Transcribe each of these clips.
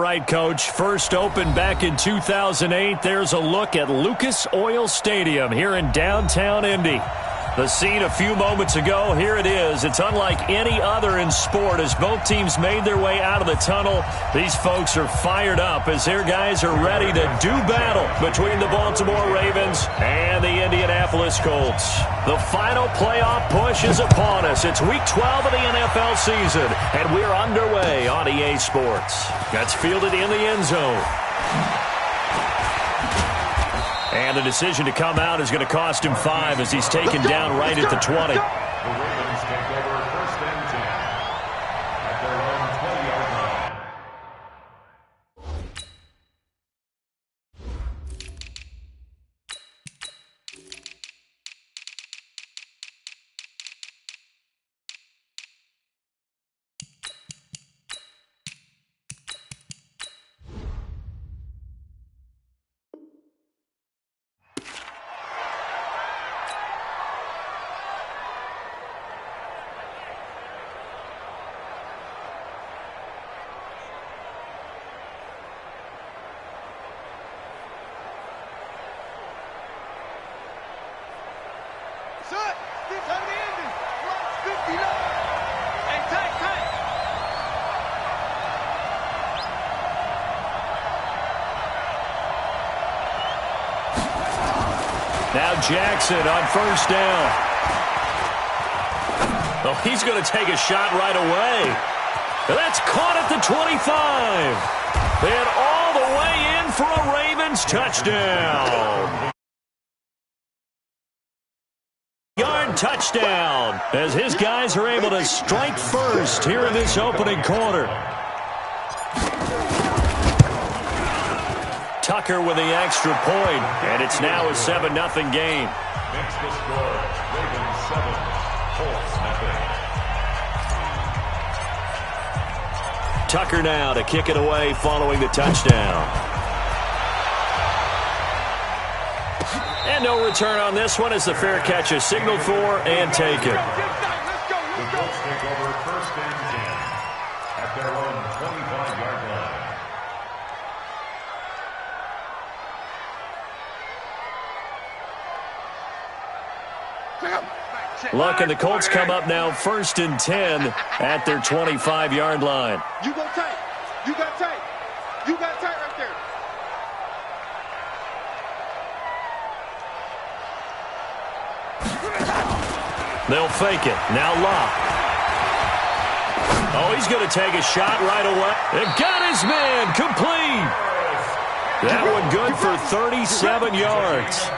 right, Coach. First opened back in 2008. There's a look at Lucas Oil Stadium here in downtown Indy. The scene a few moments ago, here it is. It's unlike any other in sport as both teams made their way out of the tunnel. These folks are fired up as their guys are ready to do battle between the Baltimore Ravens and the Indianapolis Colts. The final playoff push is upon us. It's Week 12 of the NFL season, and we're underway on EA Sports. That's fielded in the end zone. And the decision to come out is going to cost him 5 as he's taken down right at the 20. The Ravens take over 1st and 10 at their own 20-yard line. Now Jackson on 1st down. Oh, he's going to take a shot right away. That's caught at the 25. And all the way in for a Ravens touchdown. Yard touchdown as his guys are able to strike first here in this opening quarter. Tucker with the extra point, and it's now a 7-0 game. Next to score, Ravens 7, Colts nothing. Tucker now to kick it away following the touchdown. And no return on this one as the fair catch is signaled for and taken. The Colts take over 1st and 10 at their own 25-yard line. Look, and the Colts come up now 1st and 10 at their 25-yard line. You go tight. You got tight. You got tight right there. They'll fake it. Now Locke. Oh, he's going to take a shot right away. They've got his man complete. That one good for 37 yards.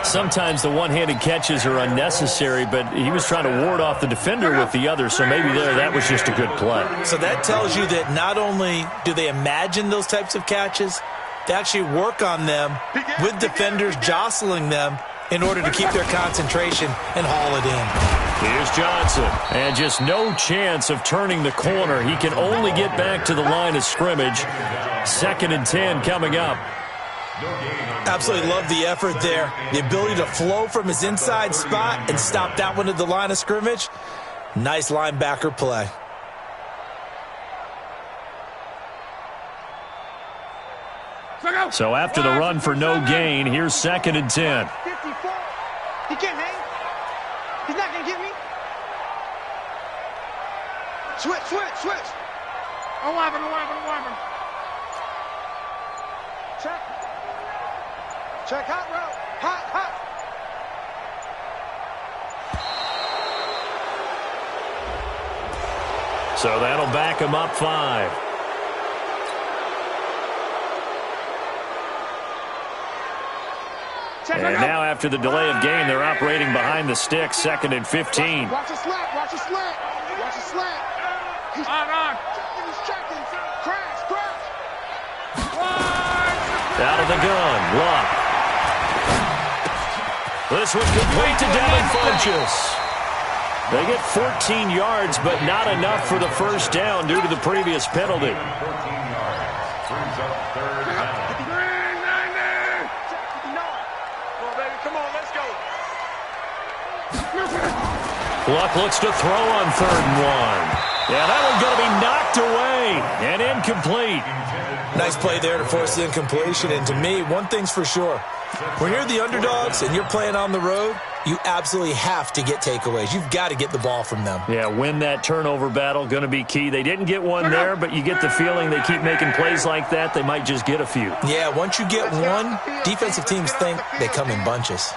Sometimes the one-handed catches are unnecessary, but he was trying to ward off the defender with the other, so maybe that was just a good play. So that tells you that not only do they imagine those types of catches, they actually work on them with defenders jostling them in order to keep their concentration and haul it in. Here's Johnson, and just no chance of turning the corner. He can only get back to the line of scrimmage. 2nd and 10 coming up. Absolutely love the effort there. The ability to flow from his inside spot and stop that one at the line of scrimmage. Nice linebacker play. So after the run for no gain, here's 2nd and 10. 54. He can't hang. He's not going to get me. Switch. 11. Check, hot route. Hot. So that'll back him up 5. And now after the delay of game, they're operating behind the sticks, 2nd and 15. Watch the slant. He's on. He's checking. Crash. Out of the gun, Locke. This was complete to Devin Funchess. They get 14 yards, but not enough for the 1st down due to the previous penalty. 14 yards. Brings up 3rd down. Come on, let's go. Luck looks to throw on 3rd and 1. Yeah, that one's going to be knocked away and incomplete. Nice play there to force the incompletion. And to me, one thing's for sure. When you're the underdogs and you're playing on the road, you absolutely have to get takeaways. You've got to get the ball from them. Yeah, win that turnover battle, going to be key. They didn't get one there, but you get the feeling they keep making plays like that, they might just get a few. Yeah, once you get one, defensive teams think they come in bunches.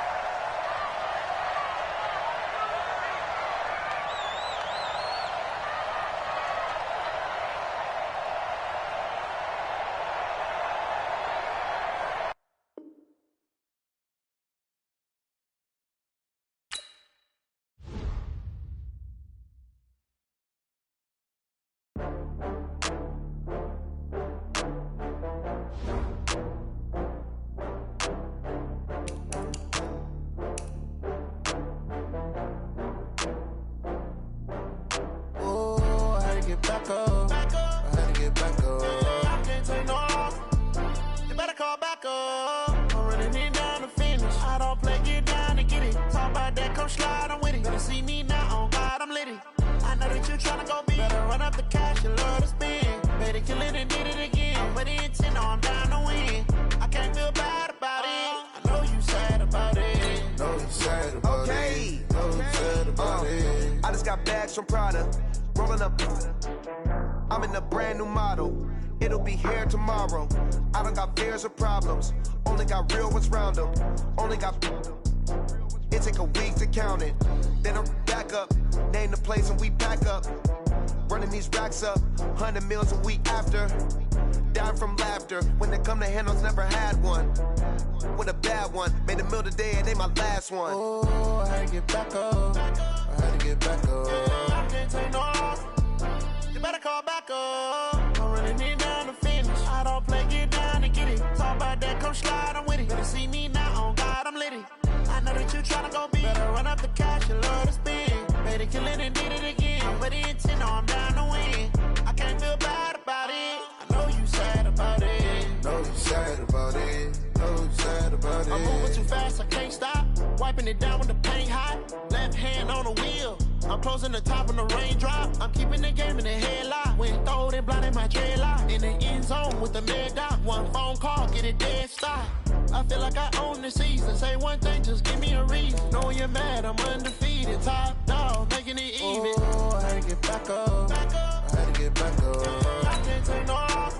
From Prada, rolling up. I'm in a brand new model. It'll be here tomorrow. I don't got fears or problems. Only got real ones round them. Only got. It take a week to count it. Then I'm back up. Name the place and we pack up. Running these racks up. 100 meals a week after. Dying from laughter. When they come to handles, never had one. With a bad one. Made a meal today and they my last one. Oh, I had to get back up. I had to get back up. I can't take no loss. You better call back up. I'm running it down to finish. I don't play, get down to get it. Talk about that, come slide, I'm with it. Better see me now, on God, I'm litty. I know that you tryna go big. Better run up the cash, you love to spend. Better kill it and did it again. But the intent, no, I'm down to win. I can't feel bad about it. I know you sad about it. Know you sad about it. Know you sad about it. I'm moving too fast, I can't stop. Wiping it down with the paint hot. Left hand on the wheel. I'm closing the top on the raindrop. I'm keeping the game in the headlock. When throw it, blinding my dreadlock. In the end zone with the mid dot. One phone call, get it dead stop. I feel like I own the season. Say one thing, just give me a reason. Knowing you're mad, I'm undefeated. Top dog, making it even. Oh, I had to get back up. I had to get back up. I can't take no loss.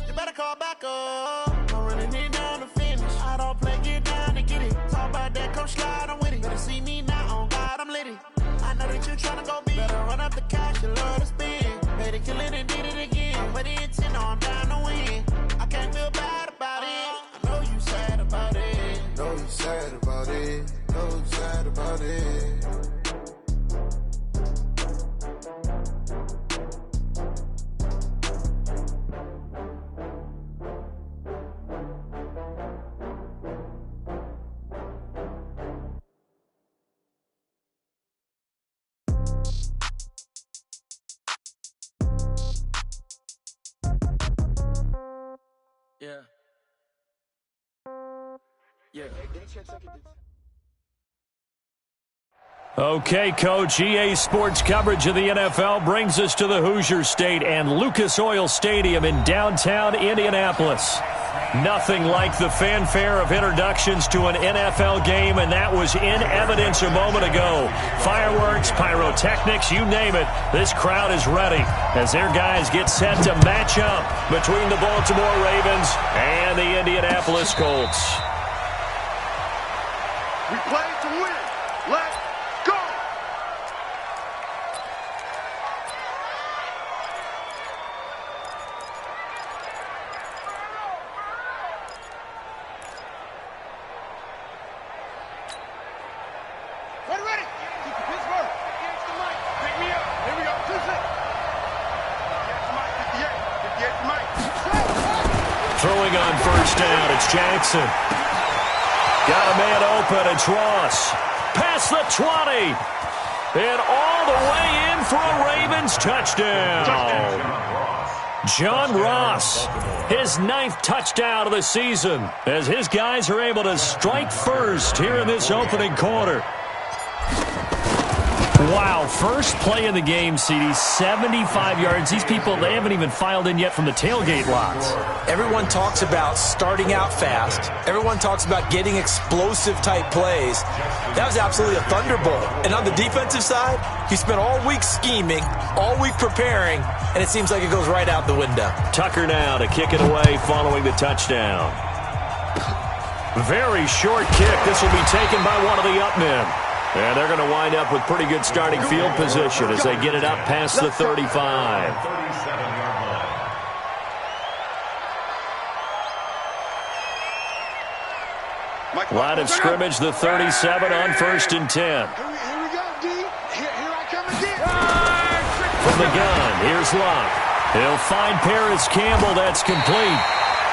You better call back up. I'm running it down to finish. I don't play, get down to get it. Talk about that, come slide, I'm with it. Better see me now, on God, I'm litty. I know that you tryna go big. Better run up the cash, you love to spend. Better kill it and did it again. But the intent, no, I'm down to win. I can't feel bad about it. I know you sad about it. Know you sad about it. Know you sad about it. Yeah. Yeah. Okay, Coach, EA Sports coverage of the NFL brings us to the Hoosier State and Lucas Oil Stadium in downtown Indianapolis. Nothing like the fanfare of introductions to an NFL game, and that was in evidence a moment ago. Fireworks, pyrotechnics, you name it, this crowd is ready as their guys get set to match up between the Baltimore Ravens and the Indianapolis Colts. We play to win. Let's go. Ready. Keep the Pittsburgh. Against the mic. Pick me up. Here we go. 2 6. 58 Mike. Throwing on first down, it's Jackson. Got a man open, it's Ross. Past the 20. And all the way in for a Ravens touchdown. John Ross, his 9th touchdown of the season, as his guys are able to strike first here in this opening quarter. Wow, first play of the game, CD, 75 yards. These people, they haven't even filed in yet from the tailgate lots. Everyone talks about starting out fast. Everyone talks about getting explosive-type plays. That was absolutely a thunderbolt. And on the defensive side, he spent all week scheming, all week preparing, and it seems like it goes right out the window. Tucker now to kick it away following the touchdown. Very short kick. This will be taken by one of the up men. And they're going to wind up with pretty good starting field position as they get it up past the 35. 37-yard line. Line of scrimmage, the 37 on 1st and 10. Here we go, D. Here I come again. From the gun, here's Luck. He'll find Paris Campbell. That's complete.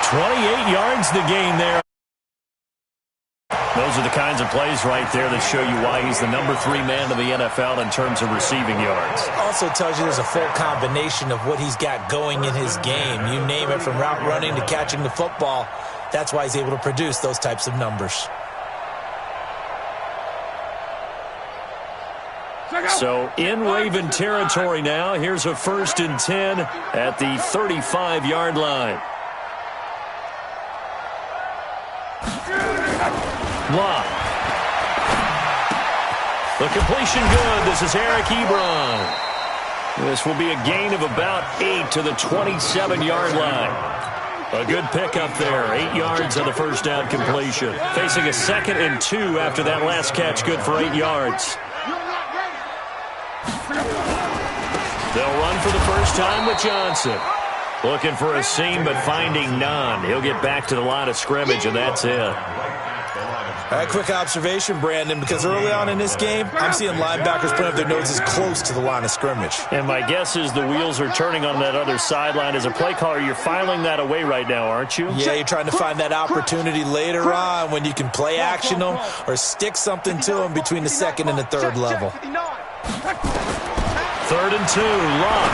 28 yards the gain there. Those are the kinds of plays right there that show you why he's the number 3 man in the NFL in terms of receiving yards. Also tells you there's a full combination of what he's got going in his game. You name it, from route running to catching the football. That's why he's able to produce those types of numbers. So in Raven territory now. Here's a 1st and 10 at the 35-yard line. Block. The completion good. This is Eric Ebron. This will be a gain of about 8 to the 27-yard line. A good pickup there. 8 yards on the first down completion. Facing a 2nd and 2 after that last catch. Good for 8 yards. They'll run for the first time with Johnson. Looking for a seam, but finding none. He'll get back to the line of scrimmage, and that's it. All right, quick observation, Brandon, because early on in this game, I'm seeing linebackers putting up their noses close to the line of scrimmage. And my guess is the wheels are turning on that other sideline. As a play caller, you're filing that away right now, aren't you? Yeah, you're trying to find that opportunity later on when you can play action them or stick something to them between the 2nd and the 3rd level. 3rd and 2, Luck.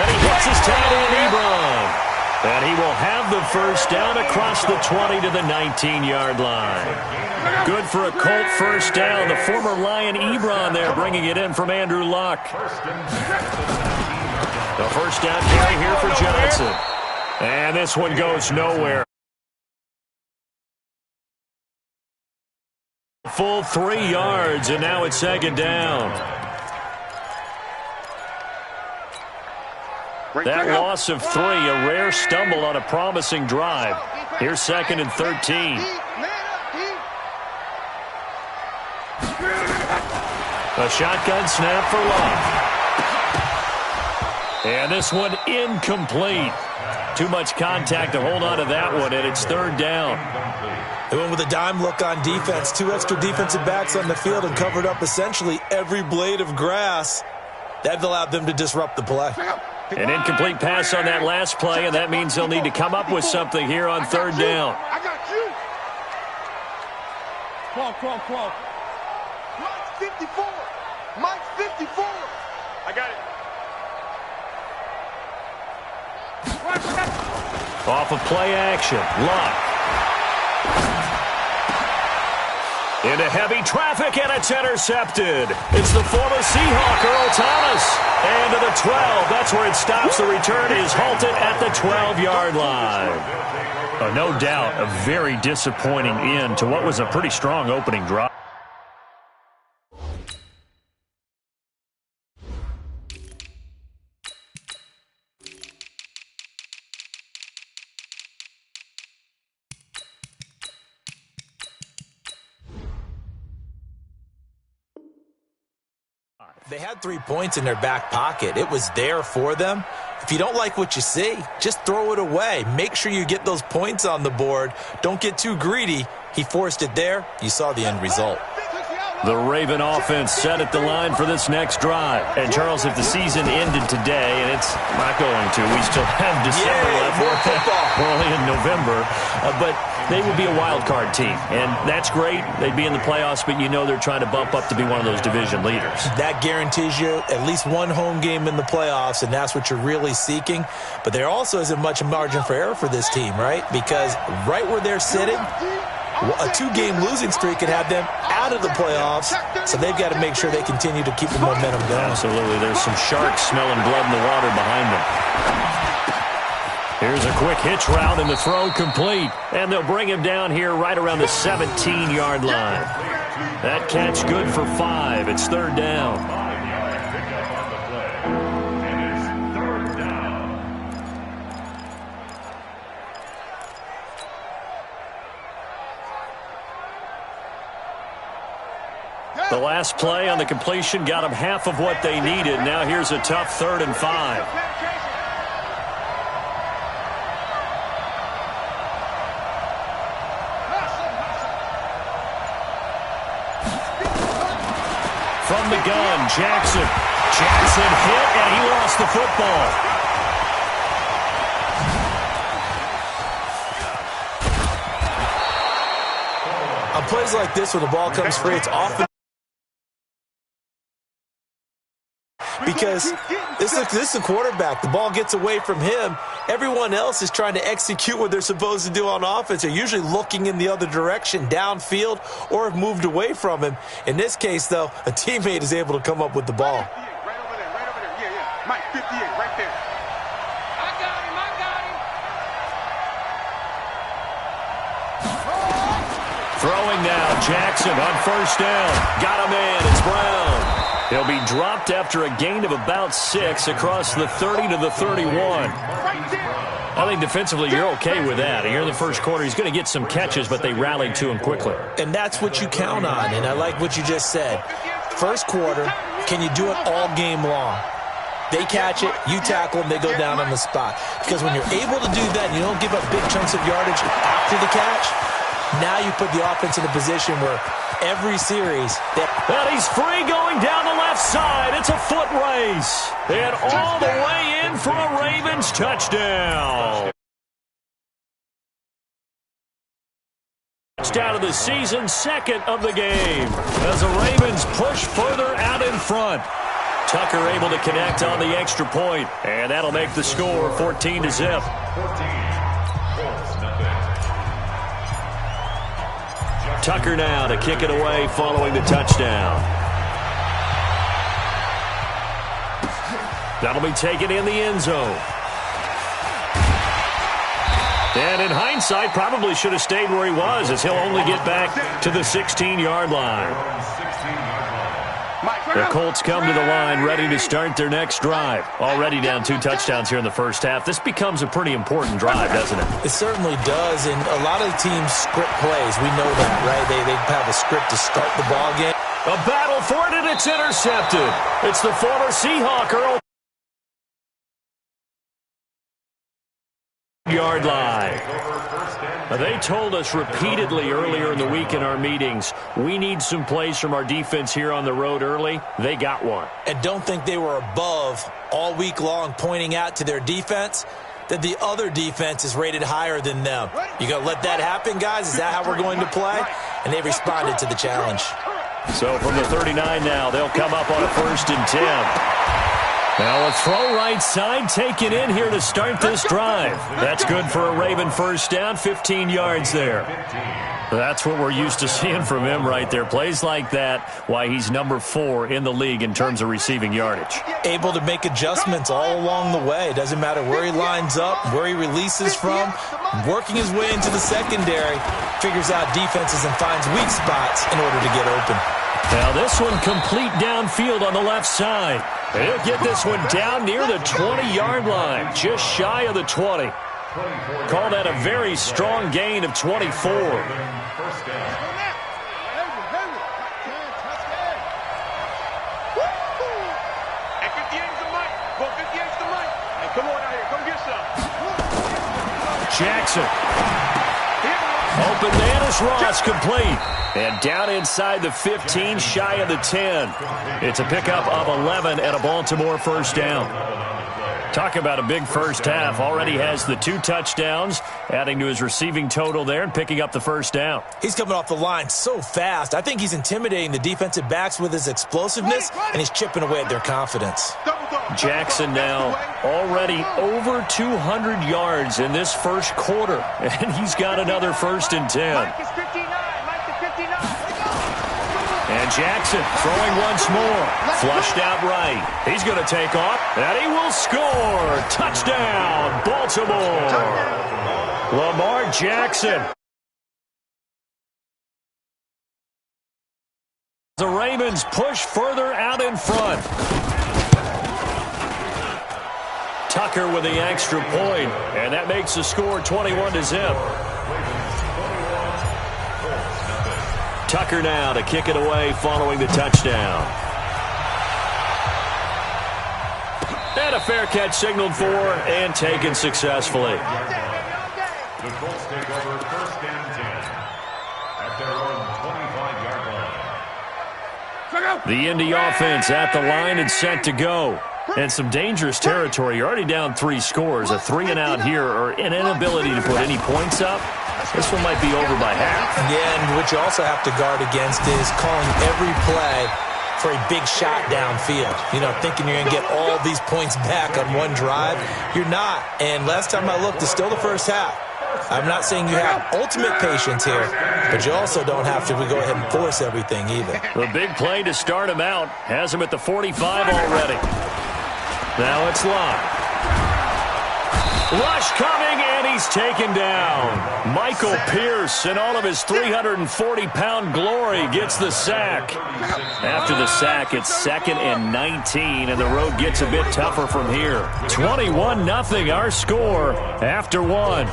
And he hits his tight end, Ebron. And he will have the first down across the 20 to the 19-yard line. Good for a Colt first down. The former Lion Ebron there bringing it in from Andrew Luck. The first down carry here for Johnson. And this one goes nowhere. Full 3 yards, and now it's 2nd down. That loss of 3, a rare stumble on a promising drive. Here's 2nd and 13. A shotgun snap for Luck. And this one incomplete. Too much contact to hold on to that one, and it's 3rd down. They went with a dime look on defense. 2 extra defensive backs on the field and covered up essentially every blade of grass. That allowed them to disrupt the play. An incomplete pass on that last play, and that means they'll need to come up with something here on 3rd down. I got you. Come on. Mike's 54. Mike's 54. I got it. Off of play action, Luck. Into heavy traffic, and it's intercepted. It's the former Seahawk, Earl Thomas. And to the 12. That's where it stops. The return is halted at the 12-yard line. No doubt a very disappointing end to what was a pretty strong opening drive. They had 3 points in their back pocket. It was there for them. If you don't like what you see, just throw it away. Make sure you get those points on the board. Don't get too greedy. He forced it there. You saw the end result. The Raven offense set at the line for this next drive. And, Charles, if the season ended today, and it's not going to, we still have December left. More football. We're only in November. But they would be a wild card team. And that's great. They'd be in the playoffs, but you know they're trying to bump up to be one of those division leaders. That guarantees you at least one home game in the playoffs, and that's what you're really seeking. But there also isn't much margin for error for this team, right? Because right where they're sitting, A 2-game losing streak could have them out of the playoffs, so they've got to make sure they continue to keep the momentum going. Absolutely. There's some sharks smelling blood in the water behind them. Here's a quick hitch route, and the throw complete. And they'll bring him down here right around the 17-yard line. That catch good for 5. It's third down. 5-yard pickup on the play. And it's third down. The last play on the completion got them half of what they needed. Now here's a tough 3rd and 5. From the gun, Jackson. Jackson hit, and he lost the football. On plays like this, when the ball comes free, it's often because this is the quarterback. The ball gets away from him. Everyone else is trying to execute what they're supposed to do on offense. They're usually looking in the other direction, downfield, or have moved away from him. In this case, though, a teammate is able to come up with the ball. Right over there, right over there. Yeah. Mike, 58, right there. I got him. Throwing now, Jackson on first down. Got a man, it's Brown. He'll be dropped after a gain of about 6 across the 30 to the 31. I think defensively you're okay with that. Here in the first quarter, he's going to get some catches, but they rallied to him quickly. And that's what you count on, and I like what you just said. First quarter, can you do it all game long? They catch it, you tackle them, they go down on the spot. Because when you're able to do that and you don't give up big chunks of yardage after the catch, now you put the offense in a position where every series... And he's free going down the left side. It's a foot race. And all the way in for a Ravens touchdown. Touchdown of the season, second of the game. As the Ravens push further out in front. Tucker able to connect on the extra point. And that'll make the score 14-0. 14. Tucker now to kick it away following the touchdown. That'll be taken in the end zone. And in hindsight, probably should have stayed where he was, as he'll only get back to the 16-yard line. The Colts come to the line ready to start their next drive. Already down 2 touchdowns here in the first half. This becomes a pretty important drive, doesn't it? It certainly does, and a lot of the teams script plays. We know that, right? They have a script to start the ball game. A battle for it, and it's intercepted. It's the former Seahawk, Earl. Yard line. They told us repeatedly earlier in the week in our meetings, we need some plays from our defense here on the road early. They got one. And don't think they were above all week long pointing out to their defense that the other defense is rated higher than them. You going to let that happen, guys? Is that how we're going to play? And they responded to the challenge. So from the 39 now, they'll come up on a 1st and 10. Now a throw right side taken in here to start this drive. That's good for a Raven first down, 15 yards there. That's what we're used to seeing from him right there. Plays like that, why he's number 4 in the league in terms of receiving yardage. Able to make adjustments all along the way. Doesn't matter where he lines up, where he releases from, working his way into the secondary, figures out defenses and finds weak spots in order to get open. Now this one complete downfield on the left side. He'll get this one down near the 20-yard line, just shy of the 20. Call that a very strong gain of 24. Jackson. Open man is Ross, complete. And down inside the 15, shy of the 10. It's a pickup of 11 and a Baltimore first down. Talk about a big first half. Already has the 2 touchdowns, adding to his receiving total there and picking up the first down. He's coming off the line so fast. I think he's intimidating the defensive backs with his explosiveness, and he's chipping away at their confidence. Jackson now already over 200 yards in this first quarter, and he's got another 1st and 10. And Jackson throwing once more. Flushed out right. He's going to take off, and he will score. Touchdown, Baltimore. Lamar Jackson. The Ravens push further out in front. Tucker with the extra point, and that makes the score 21-0. Tucker now to kick it away following the touchdown. And a fair catch signaled for and taken successfully. The Colts take over 1st and 10 at their own 25-yard line. The Indy offense at the line and set to go. And some dangerous territory. You're already down 3 scores. A 3-and-out here or an inability to put any points up. This one might be over by half. Yeah, and what you also have to guard against is calling every play for a big shot downfield. You know, thinking you're going to get all these points back on one drive. You're not. And last time I looked, it's still the first half. I'm not saying you have ultimate patience here, but you also don't have to go ahead and force everything either. The big play to start him out has him at the 45 already. Now it's Locke. Rush coming, and he's taken down. Michael Pierce, in all of his 340-pound glory, gets the sack. After the sack, it's 2nd and 19, and the road gets a bit tougher from here. 21-0, our score after 1.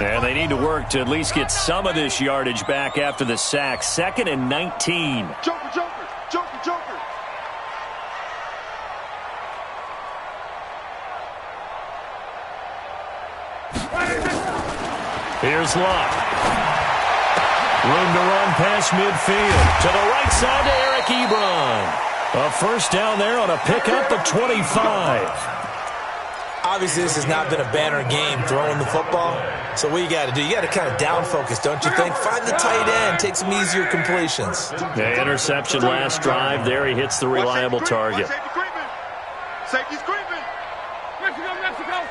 And they need to work to at least get some of this yardage back after the sack. 2nd and 19. Joker, Joker, Joker, Joker. Here's Locke. Room to run past midfield. To the right side to Eric Ebron. A first down there on a pickup at 25. Obviously, this has not been a banner game throwing the football. So what you got to do, you got to kind of down focus, don't you think? Find the tight end, take some easier completions. The interception last drive. There he hits the reliable target. Safety's creeping. Mexico, Mexico.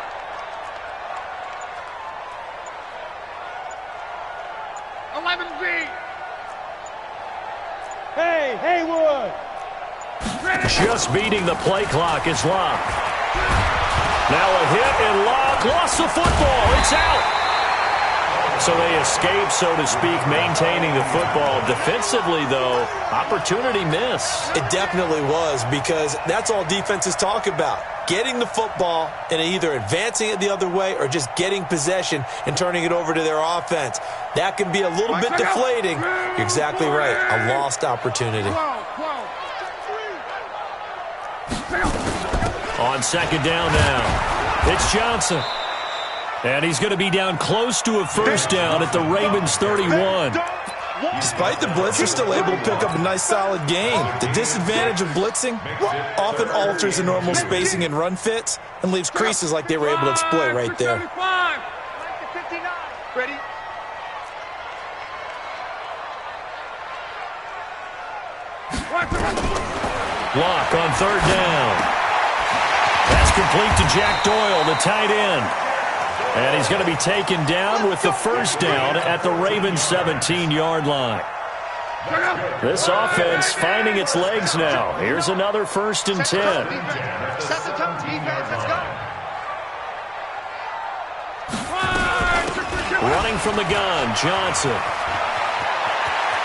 Hey, Haywood! Just beating the play clock is Locke. Now a hit, and Locke lost the football. It's out. So they escape, so to speak, maintaining the football. Defensively, though, opportunity miss. It definitely was, because that's all defenses talk about. Getting the football and either advancing it the other way or just getting possession and turning it over to their offense. That can be a little bit deflating. You're exactly right. A lost opportunity. On 2nd down now, it's Johnson. And he's going to be down close to a first down at the Ravens 31. Despite the blitz, they're still able to pick up a nice, solid gain. The disadvantage of blitzing often alters the normal spacing and run fits and leaves creases like they were able to exploit right there. Ready? Locke on 3rd down. That's complete to Jack Doyle, the tight end. And he's going to be taken down with the first down at the Ravens 17-yard line. This offense finding its legs now. Here's another 1st and 10. Set the tone, defense, let's go. Running from the gun, Johnson.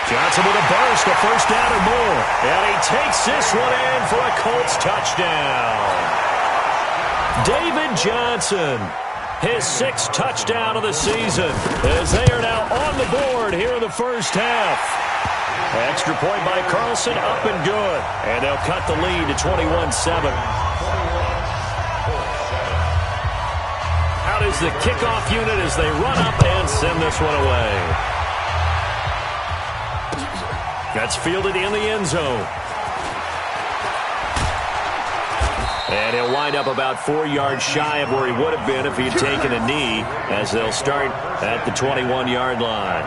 Johnson with a burst, a first down or more. And he takes this one in for a Colts touchdown. David Johnson, his 6th touchdown of the season, as they are now on the board here in the first half. Extra point by Carlson, up and good. And they'll cut the lead to 21-7. Out is the kickoff unit as they run up and send this one away. That's fielded in the end zone. And he'll wind up about 4 yards shy of where he would have been if he had taken a knee, as they'll start at the 21-yard line.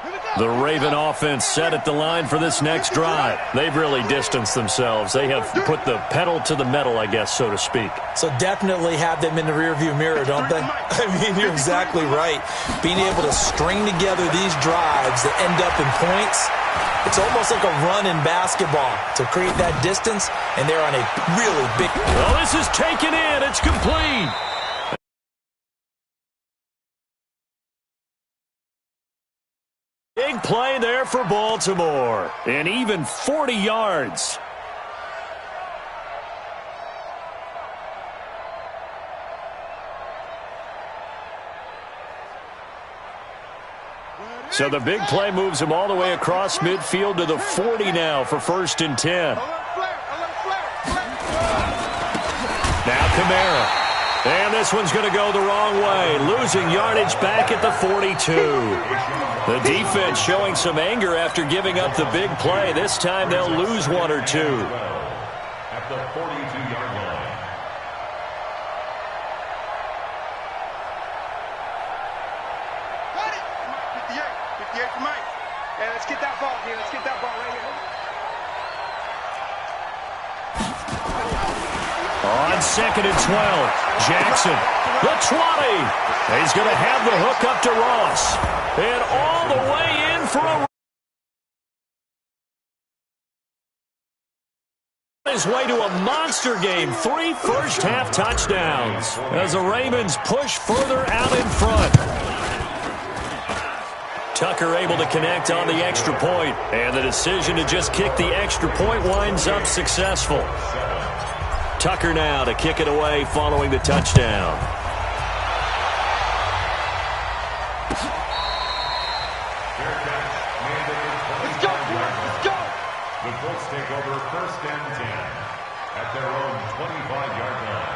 Here we go. The Raven offense set at the line for this next drive. They've really distanced themselves. They have put the pedal to the metal, I guess, so to speak. So definitely have them in the rearview mirror, don't they? I mean, you're exactly right. Being able to string together these drives that end up in points, it's almost like a run in basketball to create that distance, and they're on a really big... Oh, this is taken in. It's complete. Big play there for Baltimore. And even 40 yards. So the big play moves him all the way across midfield to the 40 now for 1st and 10. Now Kamara. And this one's going to go the wrong way. Losing yardage back at the 42. The defense showing some anger after giving up the big play. This time they'll lose 1 or 2. At the 42-yard line. Got it! 58 for Mike. Yeah, let's get that ball here. Let's get that ball right here. On 2nd and 12. Jackson, the 20. He's going to have the hook up to Ross. And all the way in for his way to a monster game. 3 first-half touchdowns as the Ravens push further out in front. Tucker able to connect on the extra point, and the decision to just kick the extra point winds up successful. Tucker now to kick it away following the touchdown. Let's go, let's go! The Colts take over 1st and 10 at their own 25-yard line.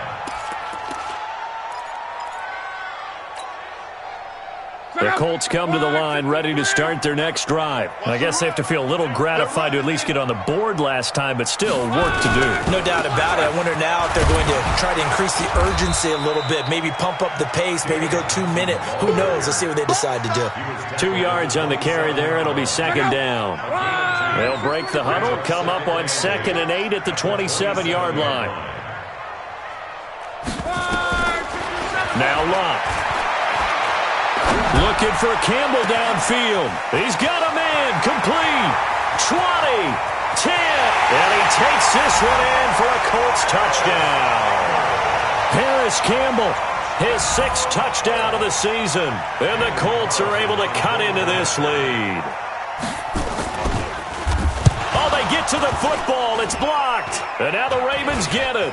The Colts come to the line ready to start their next drive. I guess they have to feel a little gratified to at least get on the board last time, but still work to do. No doubt about it. I wonder now if they're going to try to increase the urgency a little bit, maybe pump up the pace, maybe go 2-minute. Who knows? Let's see what they decide to do. 2 yards on the carry there. It'll be 2nd down. They'll break the huddle, come up on 2nd and 8 at the 27-yard line. Now Locke. Looking for Campbell downfield. He's got a man. Complete. 20. 10. And he takes this one in for a Colts touchdown. Paris Campbell, his 6th touchdown of the season. And the Colts are able to cut into this lead. Oh, they get to the football. It's blocked. And now the Ravens get it.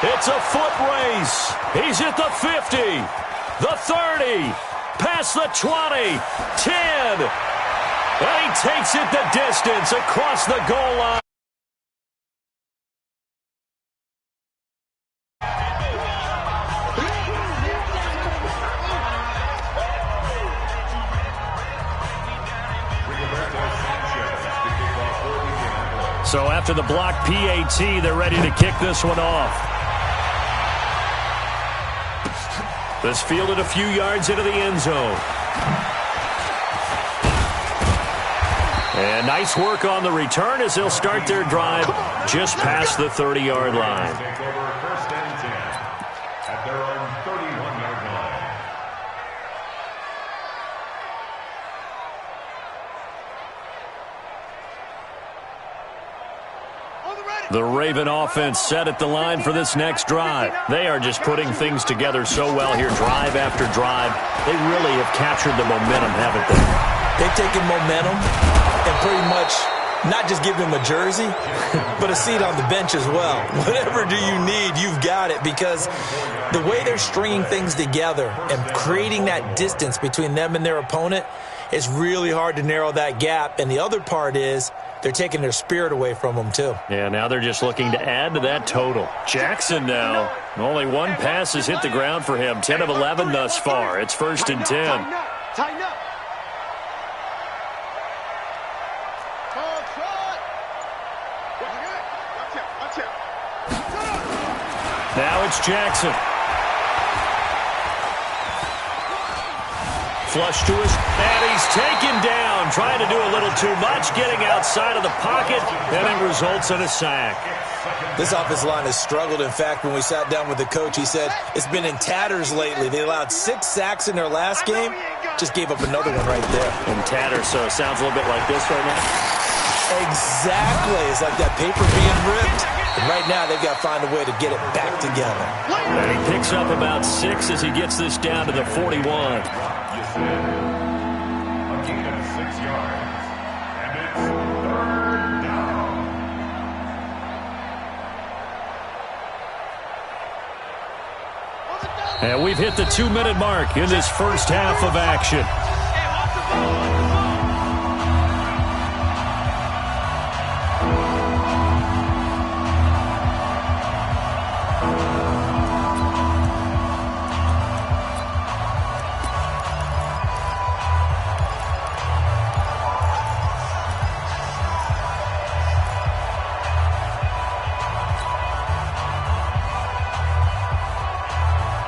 It's a foot race. He's at the 50. The 30, past the 20, 10, and he takes it the distance across the goal line. So after the block PAT, they're ready to kick this one off. This fielded a few yards into the end zone. And nice work on the return as they'll start their drive just past the 30-yard line. Take over 1st and 10 at their own 31-yard line. The Raven offense set at the line for this next drive. They are just putting things together so well here, drive after drive. They really have captured the momentum, haven't they? They've taken momentum and pretty much not just give him a jersey, but a seat on the bench as well. Whatever do you need, you've got it, because the way they're stringing things together and creating that distance between them and their opponent, it's really hard to narrow that gap. And the other part is they're taking their spirit away from them, too. Yeah, now they're just looking to add to that total. Jackson now. Only one pass has hit the ground for him. 10 of 11 thus far. It's 1st and 10. Tighten up. Now it's Jackson. flush to us, and he's taken down, trying to do a little too much, getting outside of the pocket, and it results in a sack. This offensive line has struggled. In fact, when we sat down with the coach, he said it's been in tatters lately. They allowed 6 sacks in their last game, just gave up another one right there. In tatters, so it sounds a little bit like this right now. Exactly. It's like that paper being ripped. And right now, they've got to find a way to get it back together. And he picks up about 6 as he gets this down to the 41. A gain of 6 yards. And it's 3rd down. And we've hit the 2-minute mark in this first half of action.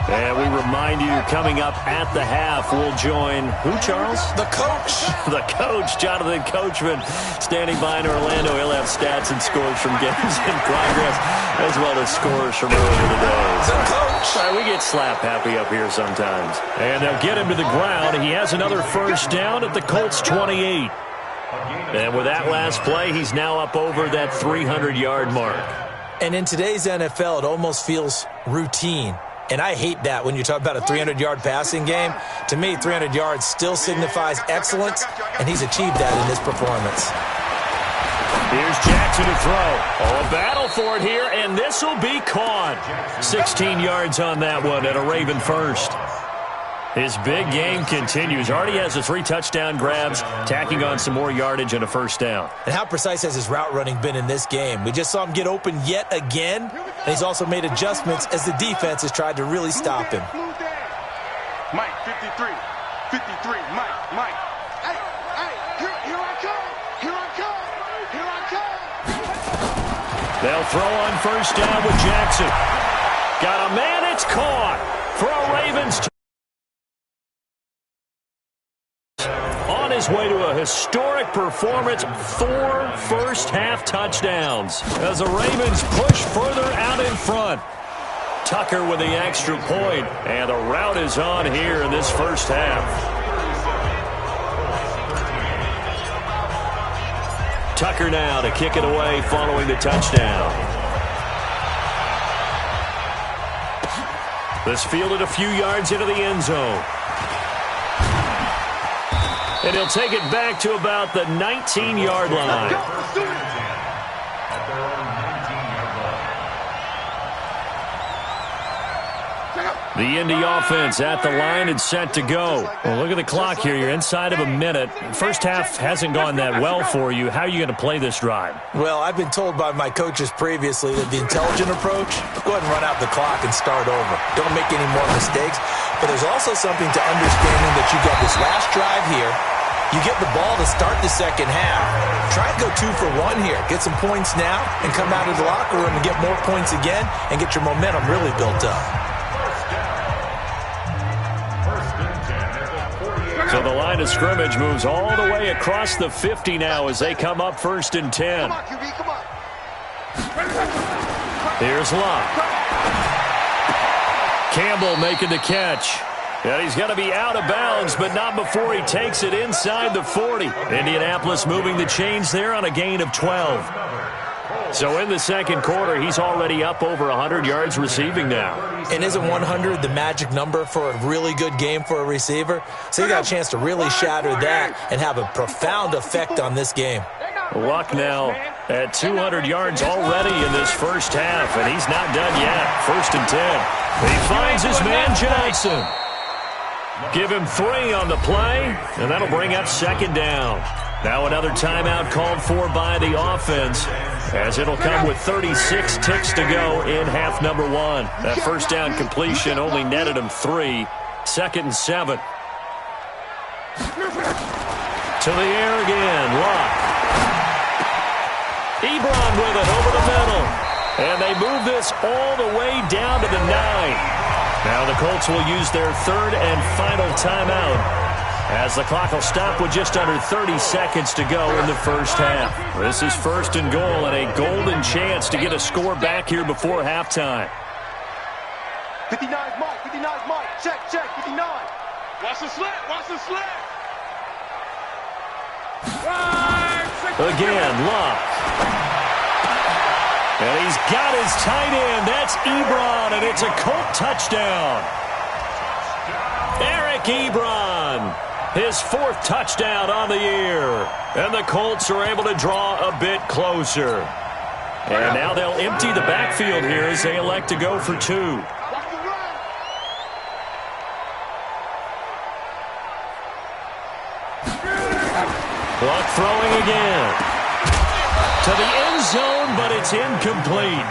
And we remind you, coming up at the half, we'll join who, Charles? The coach. The coach, Jonathan Coachman, standing by in Orlando. He'll have stats and scores from games in progress, as well as scores from earlier today. The coach. We get slap happy up here sometimes. And they'll get him to the ground. He has another first down at the Colts 28. And with that last play, he's now up over that 300-yard mark. And in today's NFL, it almost feels routine. And I hate that when you talk about a 300-yard passing game. To me, 300 yards still signifies excellence, and he's achieved that in this performance. Here's Jackson to throw. Oh, a battle for it here, and this will be caught. 16 yards on that one at a Raven first. His big game continues. Already has the 3 touchdown grabs, tacking on some more yardage and a first down. And how precise has his route running been in this game? We just saw him get open yet again, and he's also made adjustments as the defense has tried to really stop him. Mike, 53, Mike. Hey, here I come, here I come. They'll throw on first down with Jackson. Got a man, it's caught for a Ravens. On his way to a historic performance, 4 first-half touchdowns as the Ravens push further out in front. Tucker with the extra point, and the route is on here in this first half. Tucker now to kick it away following the touchdown. This fielded a few yards into the end zone. And he'll take it back to about the 19-yard line. The Indy offense at the line and set to go. Well, look at the clock here. You're inside of a minute. First half hasn't gone that well for you. How are you going to play this drive? Well, I've been told by my coaches previously that the intelligent approach, go ahead and run out the clock and start over. Don't make any more mistakes. But there's also something to understanding that you got this last drive here. You get the ball to start the second half. Try and go 2 for 1 here. Get some points now and come out of the locker room and get more points again and get your momentum really built up. So the line of scrimmage moves all the way across the 50 now as they come up 1st and 10. Here's Locke. Campbell making the catch. And he's going to be out of bounds, but not before he takes it inside the 40. Indianapolis moving the chains there on a gain of 12. So in the second quarter, he's already up over 100 yards receiving now. And isn't 100 the magic number for a really good game for a receiver? So you got a chance to really shatter that and have a profound effect on this game. Luck now at 200 yards already in this first half, and he's not done yet. 1st and 10. He finds his man Johnson. Give him 3 on the play, and that'll bring up 2nd down. Now another timeout called for by the offense, as it'll come with 36 ticks to go in half number 1. That first down completion only netted him 3. 2nd and 7. To the air again, Locke. Ebron with it over the middle. And they move this all the way down to the 9. Now the Colts will use their 3rd and final timeout As the clock will stop with just under 30 seconds to go in the first half. This is first and goal and a golden chance to get a score back here before halftime. 59's Mike, 59's Mike. Check, 59. Watch the slant, watch the slant. Again, Luck. And he's got his tight end. That's Ebron, and it's a Colt touchdown. Eric Ebron, his 4th touchdown on the year. And the Colts are able to draw a bit closer. And now they'll empty the backfield here as they elect to go for 2. Luck throwing again. To the end zone, but it's incomplete.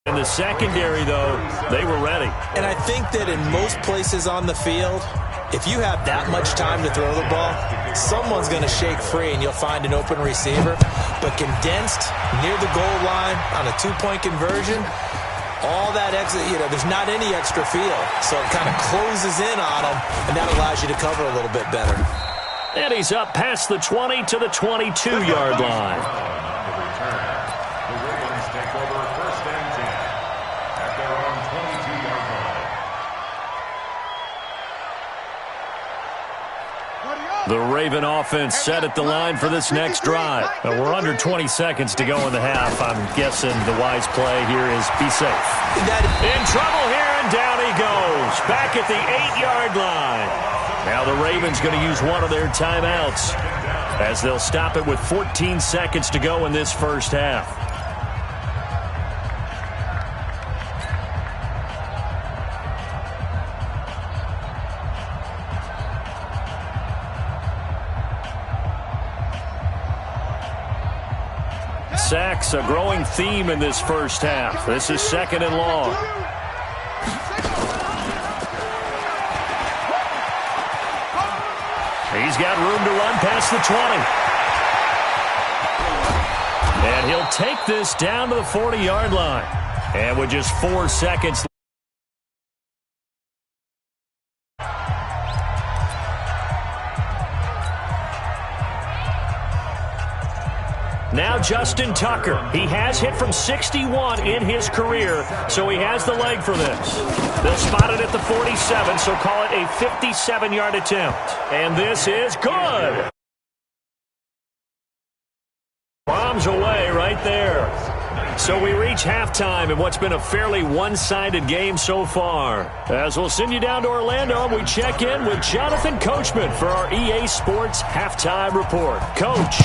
In the secondary, though, they were ready. And I think that in most places on the field, if you have that much time to throw the ball, someone's going to shake free and you'll find an open receiver. But condensed near the goal line on a 2-point conversion, all that extra, there's not any extra field. So it kind of closes in on them, and that allows you to cover a little bit better. And he's up past the 20 to the 22-yard line. The Ravens take over first and 10 at their own 22-yard line. The Raven offense set at the line for this next drive. We're under 20 seconds to go in the half. I'm guessing the wise play here is be safe. In trouble here, and down he goes. Back at the 8-yard line. Now the Ravens going to use one of their timeouts as they'll stop it with 14 seconds to go in this first half. Sacks, a growing theme in this first half. This is 2nd and long. He's got room to run past the 20. And he'll take this down to the 40-yard line. And with just 4 seconds. Now Justin Tucker. He has hit from 61 in his career, so he has the leg for this. They'll spot it at the 47, so call it a 57-yard attempt. And this is good. Bombs away right there. So we reach halftime in what's been a fairly one-sided game so far. As we'll send you down to Orlando, we check in with Jonathan Coachman for our EA Sports Halftime Report. Coach.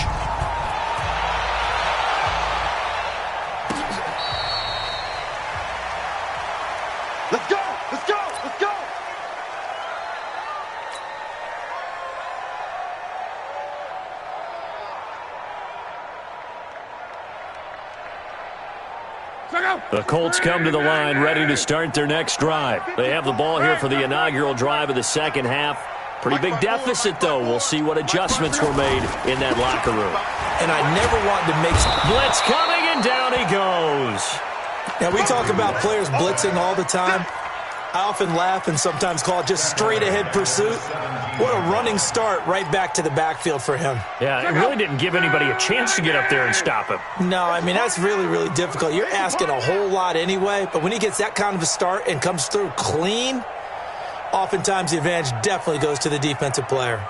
Let's go! Let's go! Let's go! The Colts come to the line ready to start their next drive. They have the ball here for the inaugural drive of the second half. Pretty big deficit, though. We'll see what adjustments were made in that locker room. And I never want to make... Blitz coming, and down he goes. Now, we talk about players blitzing all the time. I often laugh and sometimes call it just straight-ahead pursuit. What a running start right back to the backfield for him. Yeah, it really didn't give anybody a chance to get up there and stop him. No, I mean, that's really, really difficult. You're asking a whole lot anyway, but when he gets that kind of a start and comes through clean, oftentimes the advantage definitely goes to the defensive player.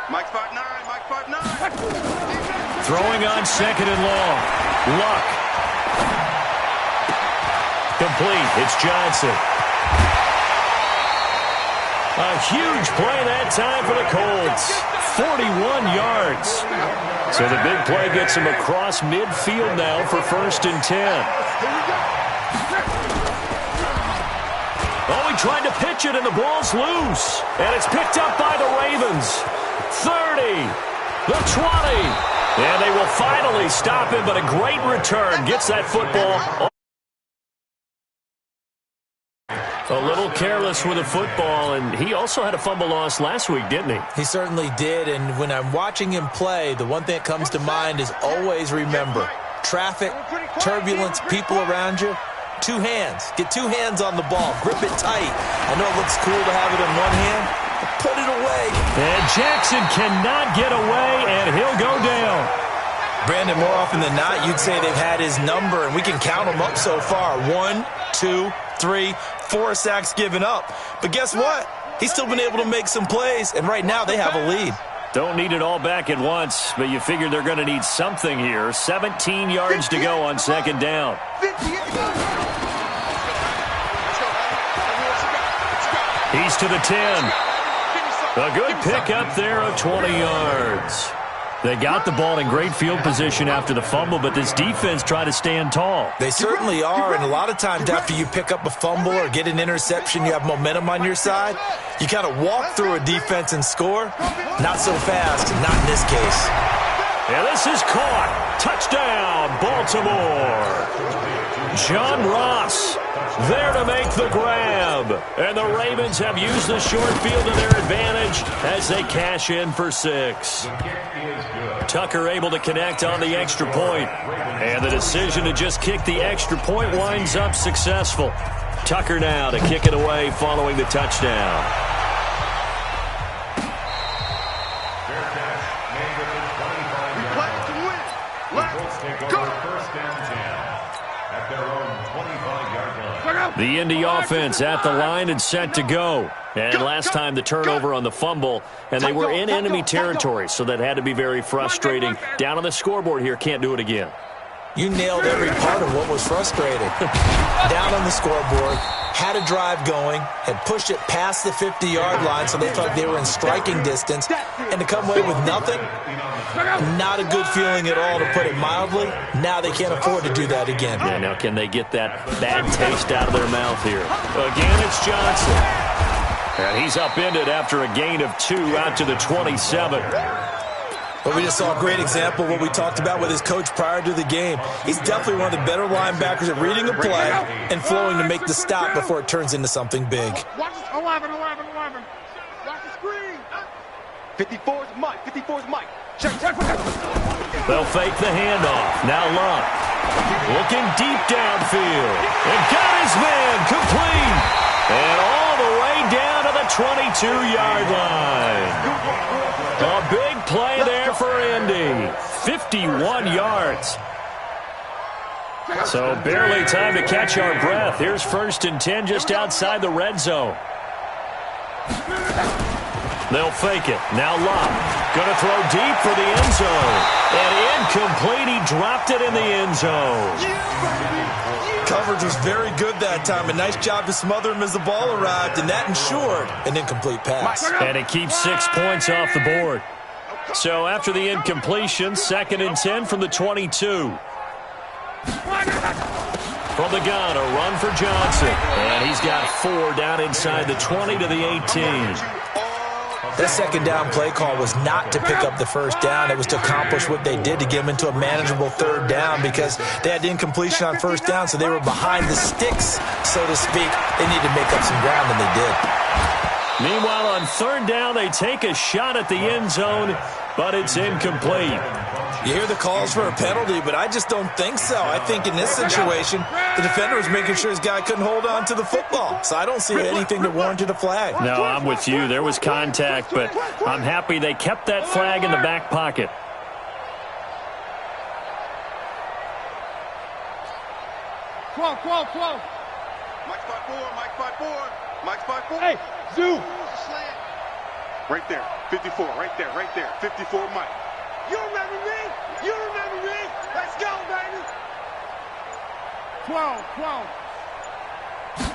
Mike 5'9", Mike 5'9". Throwing on 2nd and long. Luck. Complete. It's Johnson. A huge play that time for the Colts. 41 yards. So the big play gets him across midfield now for 1st and 10. Oh, he tried to pitch it, and the ball's loose. And it's picked up by the Ravens. 30. The 20. And they will finally stop him, but a great return. Gets that football. A little careless with the football, and he also had a fumble loss last week, didn't he? He certainly did, and when I'm watching him play, the one thing that comes to mind is always remember, traffic, turbulence, people around you, two hands. Get two hands on the ball. Grip it tight. I know it looks cool to have it in one hand, but put it away. And Jackson cannot get away, and he'll go down. Brandon, more often than not, you'd say they've had his number, and we can count them up so far. 1, 2, 3, 4 sacks given up. But guess what? He's still been able to make some plays, and right now they have a lead. Don't need it all back at once, but you figure they're going to need something here. 17 yards to go on second down. He's to the 10. A good pickup there of 20 yards. They got the ball in great field position after the fumble, but this defense tried to stand tall. They certainly are, and a lot of times after you pick up a fumble or get an interception, you have momentum on your side. You kind of walk through a defense and score. Not so fast, not in this case. And this is caught. Touchdown, Baltimore. John Ross there to make the grab. And the Ravens have used the short field to their advantage as they cash in for 6. Tucker able to connect on the extra point. And the decision to just kick the extra point winds up successful. Tucker now to kick it away following the touchdown. The Indy offense at the line and set to go. And last time the turnover on the fumble, and they were in enemy territory, so that had to be very frustrating. Down on the scoreboard here, can't do it again. You nailed every part of what was frustrating. Down on the scoreboard, had a drive going, had pushed it past the 50-yard line so they thought they were in striking distance, and to come away with nothing, not a good feeling at all, to put it mildly. Now they can't afford to do that again. Yeah, now can they get that bad taste out of their mouth here? Again, it's Johnson. And he's upended after a gain of 2 out to the 27. Well, we just saw a great example of what we talked about with his coach prior to the game. He's definitely one of the better linebackers at reading a play and flowing to make the stop before it turns into something big. Watch this. 11. Watch the screen. 54's Mike. 54's Mike. Check. They'll fake the handoff. Now Love. Looking deep downfield. And got his man complete. And all the way down to the 22-yard line. A big play there for Indy. 51 yards. So barely time to catch our breath. Here's 1st and 10 just outside the red zone. They'll fake it. Now Love. Going to throw deep for the end zone. And incomplete. He dropped it in the end zone. Coverage was very good that time. A nice job to smother him as the ball arrived, and that ensured an incomplete pass. And it keeps 6 points off the board. So after the incompletion, 2nd and 10 from the 22. From the gun, a run for Johnson. And he's got 4 down inside the 20 to the 18. That second down play call was not to pick up the first down. It was to accomplish what they did, to get them into a manageable 3rd down, because they had incompletion on 1st down, so they were behind the sticks, so to speak. They needed to make up some ground, and they did. Meanwhile, on 3rd down, they take a shot at the end zone, but it's incomplete. You hear the calls for a penalty, but I just don't think so. I think in this situation, the defender was making sure his guy couldn't hold on to the football. So I don't see anything that warranted a flag. No, I'm with you. There was contact, but I'm happy they kept that flag in the back pocket. Mike's 5'4", Mike's 5'4". Hey, Zoo. Right there, 54, right there. 54, Mike. You remember me? Let's go, baby. 12.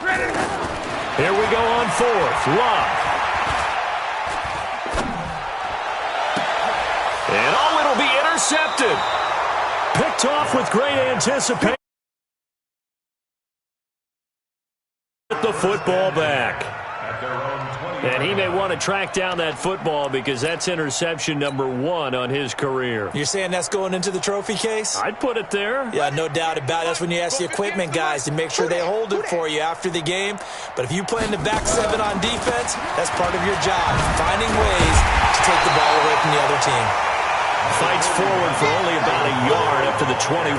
Ready? Here we go on 4th. Love. And it'll be intercepted. Picked off with great anticipation. The football back. And he may want to track down that football because that's interception number 1 on his career. You're saying that's going into the trophy case? I'd put it there. Yeah, no doubt about it. That's when you ask the equipment guys to make sure they hold it for you after the game. But if you play in the back 7 on defense, that's part of your job, finding ways to take the ball away from the other team. Fights forward for only about a yard up to the 21.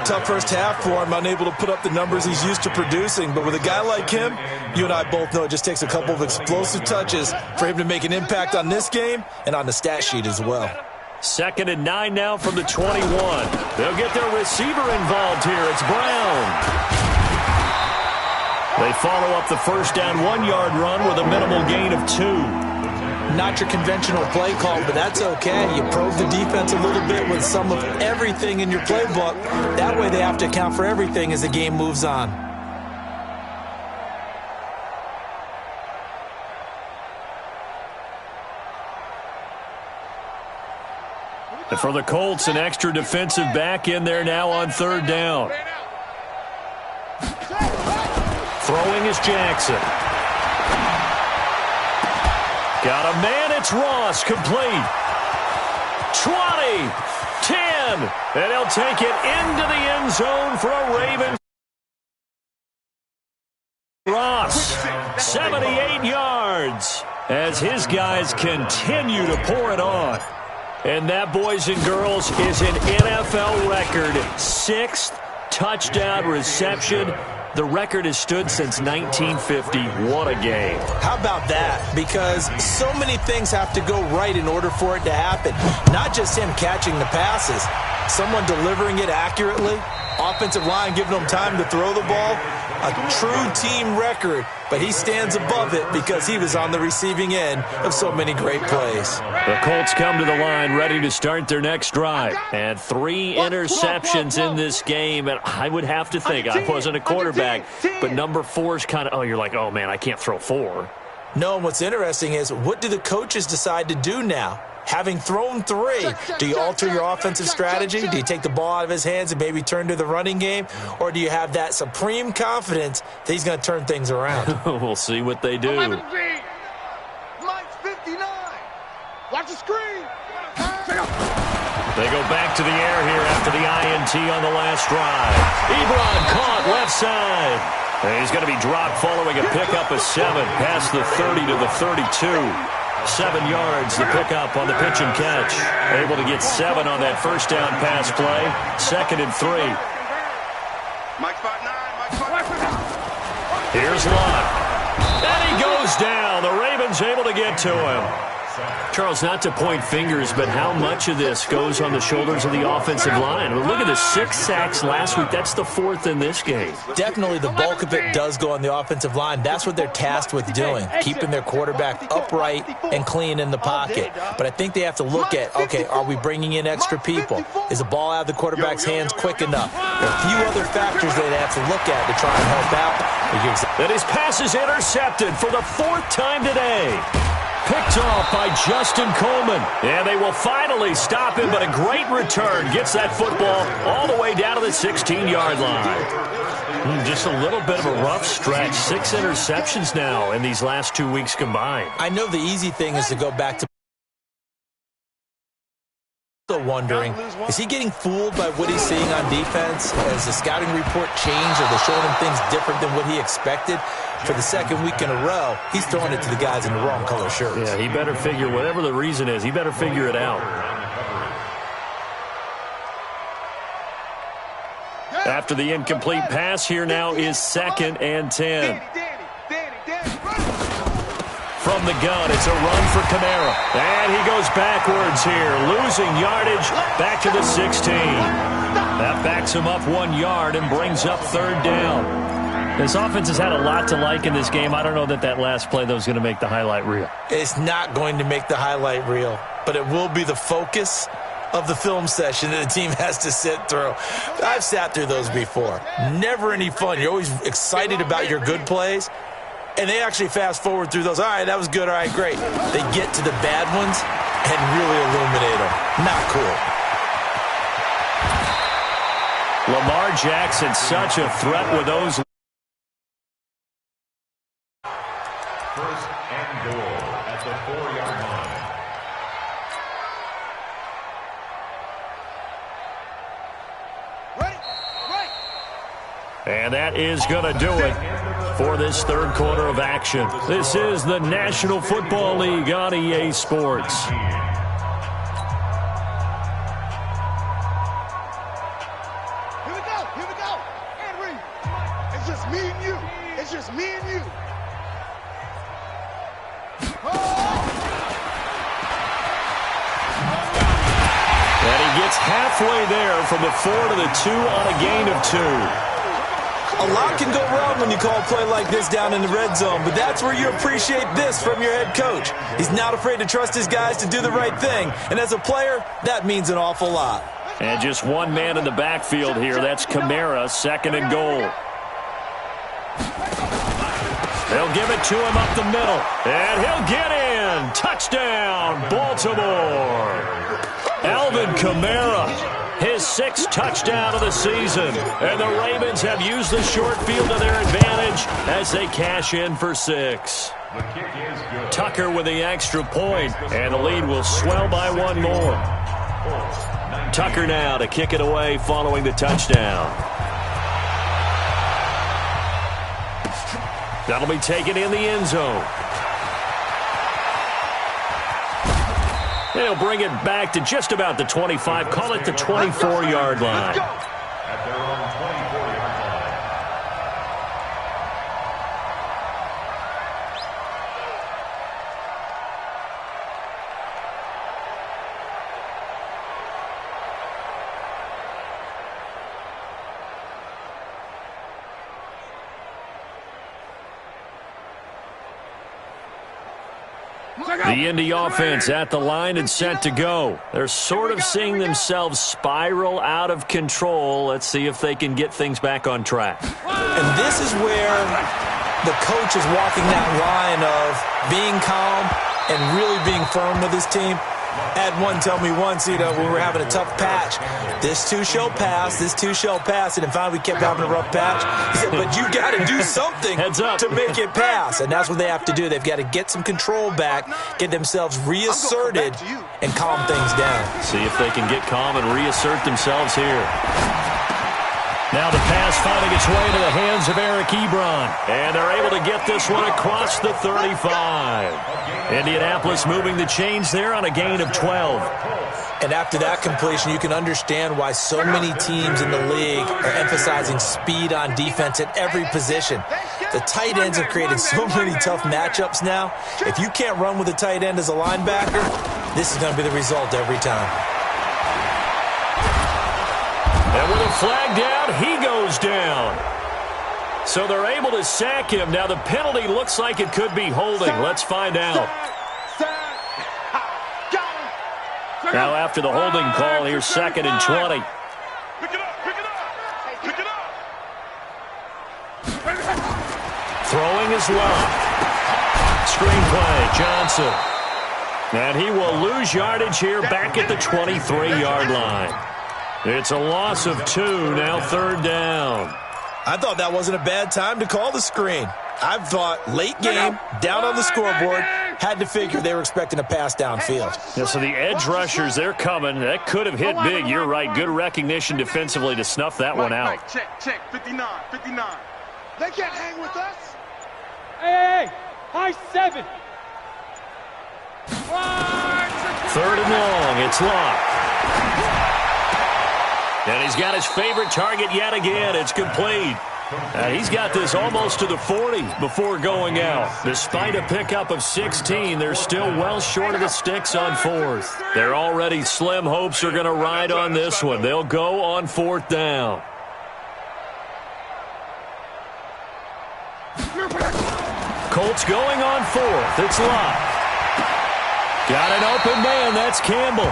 Tough first half for him, unable to put up the numbers he's used to producing. But with a guy like him, you and I both know it just takes a couple of explosive touches for him to make an impact on this game and on the stat sheet as well. 2nd and 9 now from the 21. They'll get their receiver involved here. It's Brown. They follow up the first down 1-yard run with a minimal gain of 2. Not your conventional play call, but that's okay. You probe the defense a little bit with some of everything in your playbook. That way they have to account for everything as the game moves on. And for the Colts, an extra defensive back in there now on 3rd down. Throwing is Jackson. Got a man, it's Ross, complete. 20, 10, and he'll take it into the end zone for a Ravens. Ross, 78 yards, as his guys continue to pour it on. And that, boys and girls, is an NFL record. 6th touchdown reception. The record has stood since 1950. What a game. How about that? Because so many things have to go right in order for it to happen. Not just him catching the passes. Someone delivering it accurately. Offensive line giving them time to throw the ball. A true team record. But he stands above it because he was on the receiving end of so many great plays. The Colts come to the line ready to start their next drive. And 3 interceptions in this game. And I would have to think, I wasn't a quarterback, but number 4 is kind of, oh, you're like, oh, man, I can't throw 4. No, and what's interesting is, what do the coaches decide to do now? Having thrown 3, do you alter your offensive strategy? Do you take the ball out of his hands and maybe turn to the running game? Or do you have that supreme confidence that he's going to turn things around? We'll see what they do. Mike's 59. Watch the screen. They go back to the air here after the INT on the last drive. Ebron caught left side. And he's going to be dropped following a pickup of 7 past the 30 to the 32. 7 yards, the pickup on the pitch and catch. Able to get 7 on that first down pass play. 2nd and 3. Here's Lott. And he goes down. The Ravens able to get to him. Charles, not to point fingers, but how much of this goes on the shoulders of the offensive line? Look at the 6 sacks last week. That's the 4th in this game. Definitely the bulk of it does go on the offensive line. That's what they're tasked with doing, keeping their quarterback upright and clean in the pocket. But I think they have to look at, okay, are we bringing in extra people? Is the ball out of the quarterback's hands quick enough? There are a few other factors they have to look at to try and help out. And his pass is intercepted for the 4th time today. Picked off by Justin Coleman. And they will finally stop him, but a great return. Gets that football all the way down to the 16-yard line. Just a little bit of a rough stretch. 6 interceptions now in these last 2 weeks combined. I know the easy thing is to go back to wondering, is he getting fooled by what he's seeing on defense? Has the scouting report changed? Are they showing him things different than what he expected? For the 2nd week in a row, he's throwing it to the guys in the wrong color shirts. Yeah, he better figure, whatever the reason is, he better figure it out. After the incomplete pass, here now is 2nd and 10. From the gun, it's a run for Kamara. And he goes backwards here, losing yardage back to the 16. That backs him up 1 yard and brings up 3rd down. This offense has had a lot to like in this game. I don't know that last play, though, is going to make the highlight reel. It's not going to make the highlight reel, but it will be the focus of the film session that the team has to sit through. I've sat through those before. Never any fun. You're always excited about your good plays, and they actually fast forward through those. All right, that was good. All right, great. They get to the bad ones and really illuminate them. Not cool. Lamar Jackson, such a threat with those. First and goal at the 4-yard line. And that is going to do it for this 3rd quarter of action. This is the National Football League on EA Sports. It's just me and you. And he gets halfway there from the 4 to the 2 on a gain of 2. A lot can go wrong when you call a play like this down in the red zone, but that's where you appreciate this from your head coach. He's not afraid to trust his guys to do the right thing, and as a player, that means an awful lot. And just one man in the backfield here. That's Kamara, 2nd and goal. They'll give it to him up the middle, and he'll get in. Touchdown, Baltimore. Alvin Kamara, his 6th touchdown of the season. And the Ravens have used the short field to their advantage as they cash in for 6. The kick is good. Tucker with the extra point, and the lead will swell by 1 more. Tucker now to kick it away following the touchdown. That'll be taken in the end zone. They'll bring it back to just about the 25. Call it the 24-yard line. At their own 24-yard line. The Indy offense at the line and set to go. They're sort of seeing themselves spiral out of control. Let's see if they can get things back on track. And this is where the coach is walking that line of being calm and really being firm with his team. Had one tell me once, when we were having a tough patch, this too shall pass, this too shall pass, and finally we kept having a rough patch. He said, but you got to do something to make it pass, and that's what they have to do. They've got to get some control back, get themselves reasserted, and calm things down. See if they can get calm and reassert themselves here. Now the pass finding its way to the hands of Eric Ebron. And they're able to get this one across the 35. Indianapolis moving the chains there on a gain of 12. And after that completion, you can understand why so many teams in the league are emphasizing speed on defense at every position. The tight ends have created so many tough matchups now. If you can't run with a tight end as a linebacker, this is going to be the result every time. And with a flag down, he goes down. So they're able to sack him. Now the penalty looks like it could be holding. Let's find out. Now after the holding call, here's 2nd and 20. Pick it up, pick it up, pick it up. Throwing is locked. Screenplay, Johnson. And he will lose yardage here back at the 23-yard line. It's a loss of 2, now 3rd down. I thought that wasn't a bad time to call the screen. I thought late game, down on the scoreboard, had to figure they were expecting a pass downfield. Yeah, so the edge rushers, they're coming. That could have hit big. You're right. Good recognition defensively to snuff that one out. Check, 59. They can't hang with us. Hey, high 7. 3rd and long. It's locked. And he's got his favorite target yet again. It's complete. He's got this almost to the 40 before going out. Despite a pickup of 16, they're still well short of the sticks on 4th. Their already slim hopes are going to ride on this one. They'll go on 4th down. Colts going on 4th. It's locked. Got an open man. That's Campbell.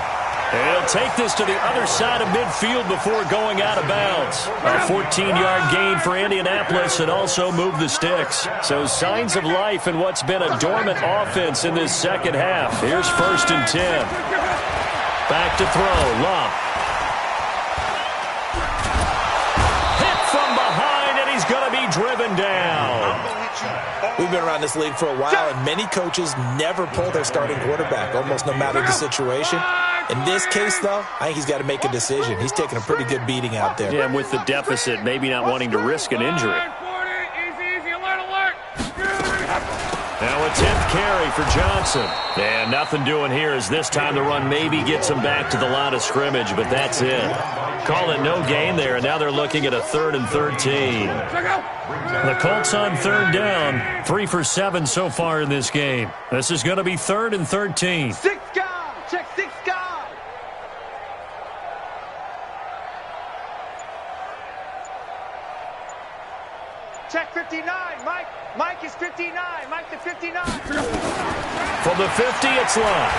And he'll take this to the other side of midfield before going out of bounds. A 14-yard gain for Indianapolis and also move the sticks. So signs of life in what's been a dormant offense in this second half. Here's 1st and 10. Back to throw. Locke. Hit from behind, and he's going to be driven down. We've been around this league for a while, and many coaches never pull their starting quarterback, almost no matter the situation. In this case, though, I think he's got to make a decision. He's taking a pretty good beating out there. Yeah, and with the deficit, maybe not wanting to risk an injury. Now a 10th carry for Johnson. And nothing doing here as this time the run maybe gets him back to the line of scrimmage, but that's it. Call it no gain there, and now they're looking at a 3rd and 13. The Colts on 3rd down, 3 for 7 so far in this game. This is going to be 3rd and 13. 6 guard. Check 6 guard. Check 59. Mike is 59. Mike to 59. From the 50, it's Love.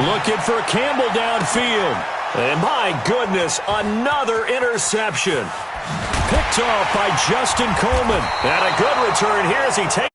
Looking for Campbell downfield. And my goodness, another interception. Picked off by Justin Coleman. And a good return here as he takes.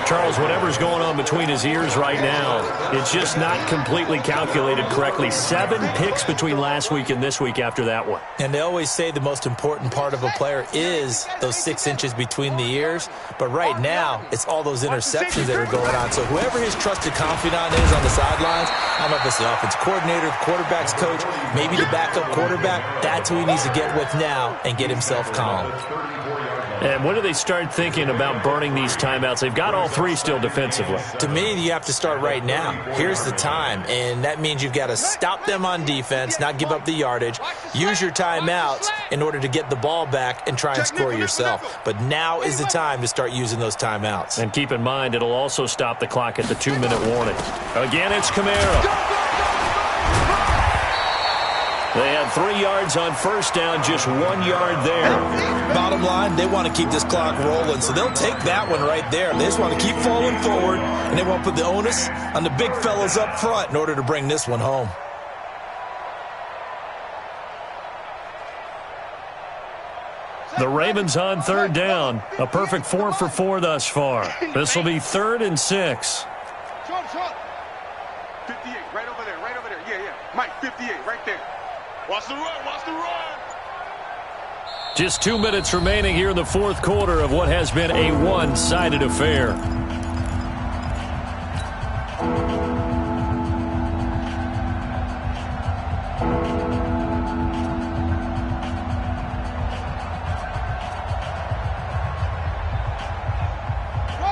Charles, whatever's going on between his ears right now, it's just not completely calculated correctly. 7 picks between last week and this week after that one. And they always say the most important part of a player is those 6 inches between the ears. But right now, it's all those interceptions that are going on. So whoever his trusted confidant is on the sidelines, I don't know if it's the offense coordinator, the quarterback's coach, maybe the backup quarterback, that's who he needs to get with now and get himself calm. And when do they start thinking about burning these timeouts? They've got all 3 still defensively. To me, you have to start right now. Here's the time, and that means you've got to stop them on defense, not give up the yardage, use your timeouts in order to get the ball back and try and score yourself. But now is the time to start using those timeouts. And keep in mind, it'll also stop the clock at the 2-minute warning. Again, it's Kamara. They had 3 yards on first down, just 1 yard there. Bottom line, they want to keep this clock rolling, so they'll take that one right there. They just want to keep falling forward, and they want to put the onus on the big fellas up front in order to bring this one home. The Ravens on 3rd down. A perfect 4 for 4 thus far. This will be 3rd and 6. 58, right over there, right over there. Yeah. Mike, 58, right there. Watch the run, watch the run. Just 2 minutes remaining here in the 4th quarter of what has been a one-sided affair.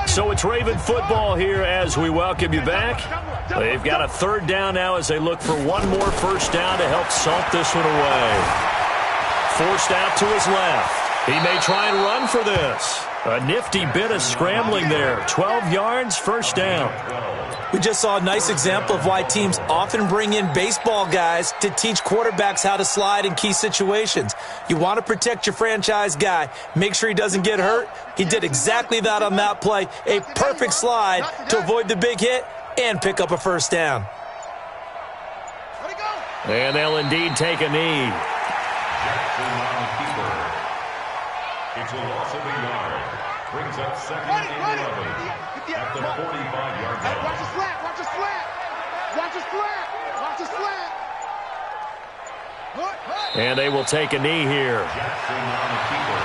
So it's Raven football here as we welcome you back. They've got a 3rd down now as they look for one more first down to help salt this one away. Forced out to his left. He may try and run for this. A nifty bit of scrambling there. 12 yards, first down. We just saw a nice example of why teams often bring in baseball guys to teach quarterbacks how to slide in key situations. You want to protect your franchise guy. Make sure he doesn't get hurt. He did exactly that on that play. A perfect slide to avoid the big hit and pick up a first down. And they'll indeed take a knee. It's a loss of a yard. Brings up 2nd and 11 at the 45-yard line. Watch the slant, watch the slant. Watch the slant, watch the slant. And they will take a knee here. Jackson on the keeper.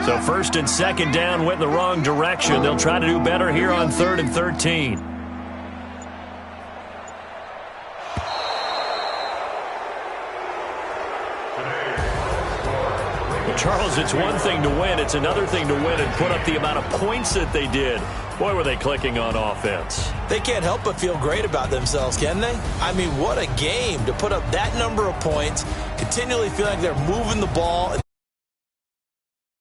So 1st and 2nd down went in the wrong direction. They'll try to do better here on 3rd and 13. Charles, it's one thing to win. It's another thing to win and put up the amount of points that they did. Boy, were they clicking on offense. They can't help but feel great about themselves, can they? I mean, what a game to put up that number of points, continually feel like they're moving the ball.